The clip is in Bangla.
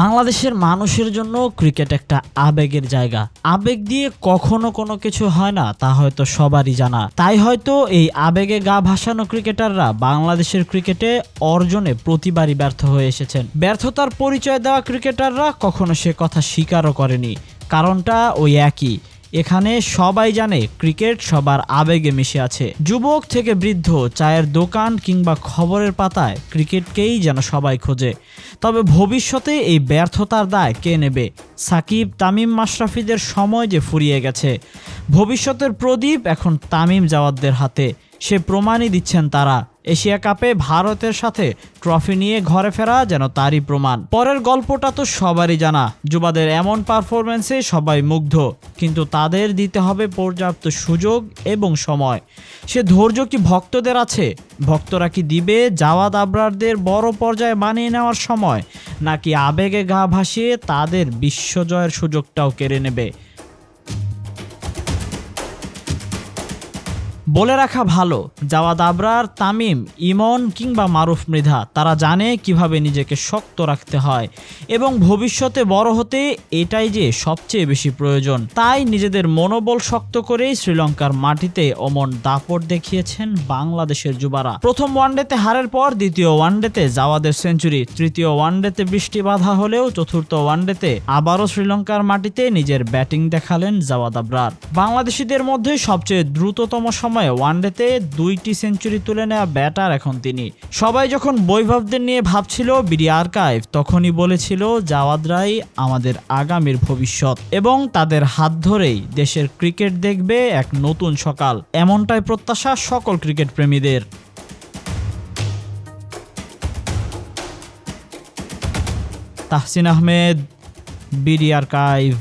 বাংলাদেশের মানুষের জন্য ক্রিকেট একটা আবেগের জায়গা। আবেগ দিয়ে কখনো কোনো কিছু হয় না তা হয়তো সবারই জানা। তাই হয়তো এই আবেগে গা ভাসানো ক্রিকেটাররা বাংলাদেশের ক্রিকেটে অর্জনে প্রতিবারই ব্যর্থ হয়ে এসেছেন। ব্যর্থতার পরিচয় দেওয়া ক্রিকেটাররা কখনো সে কথা স্বীকারও করেনি। কারণটা ওই একই, এখানে সবাই জানে ক্রিকেট সবার আবেগে মিশে আছে। যুবক থেকে বৃদ্ধ, চায়ের দোকান কিংবা খবরের পাতায় ক্রিকেটকেই যেন সবাই খোঁজে। তবে ভবিষ্যতে এই ব্যর্থতার দায় কে নেবে? সাকিব, তামিম, মাশরাফিদের সময় যে ফুরিয়ে গেছে। ভবিষ্যতের প্রদীপ এখন তামিম জাওয়াদদের হাতে। সে প্রমাণই দিচ্ছেন তারা। এশিয়া কাপে ভারতের সাথে ট্রফি নিয়ে ঘরে ফেরা যেন তারই প্রমাণ। পরের গল্পটা তো সবারই জানা। যুবাদের এমন পারফরম্যান্সে সবাই মুগ্ধ, কিন্তু তাদের দিতে হবে পর্যাপ্ত সুযোগ এবং সময়। সে ধৈর্য কি ভক্তদের আছে? ভক্তরা কি দিবে জাওয়াদ আবরারদের বড় পর্যায়ে মানিয়ে নেওয়ার সময়, নাকি আবেগে গা ভাসিয়ে তাদের বিশ্বজয়ের সুযোগটাও কেড়ে নেবে? বলে রাখা ভালো, জাওয়াদ আবরার, তামিম, ইমন কিংবা মারুফ মৃধা তারা জানে কিভাবে নিজেকে শক্ত রাখতে হয় এবং ভবিষ্যতে বড় হতে এটাই যে সবচেয়ে বেশি প্রয়োজন। তাই নিজেদের মনোবল শক্ত করেই শ্রীলঙ্কার মাটিতে অমন দাপট দেখিয়েছেন বাংলাদেশের যুবারা। প্রথম ওয়ানডেতে হারের পর দ্বিতীয় ওয়ানডেতে জাওয়াদের সেঞ্চুরি, তৃতীয় ওয়ানডেতে বৃষ্টি বাধা হলেও চতুর্থ ওয়ানডেতে আবারও শ্রীলঙ্কার মাটিতে নিজের ব্যাটিং দেখালেন জাওয়াদ আবরার। বাংলাদেশিদের মধ্যে সবচেয়ে দ্রুততম সময়ে ওয়ানডেতে 2টি সেঞ্চুরি তুলে নেওয়া ব্যাটার এখন তিনি। সবাই যখন বৈভবদের নিয়ে ভাবছিল বিডি আর্কাইভ, তখনই বলেছিল জাওয়াদরাই আমাদের আগামীর ভবিষ্যৎ এবং তাদের হাত ধরেই দেশের ক্রিকেট দেখবে এক নতুন সকাল। এমনটাই প্রত্যাশা সকল ক্রিকেট প্রেমীদের। Tahsin Ahmed, BD archive.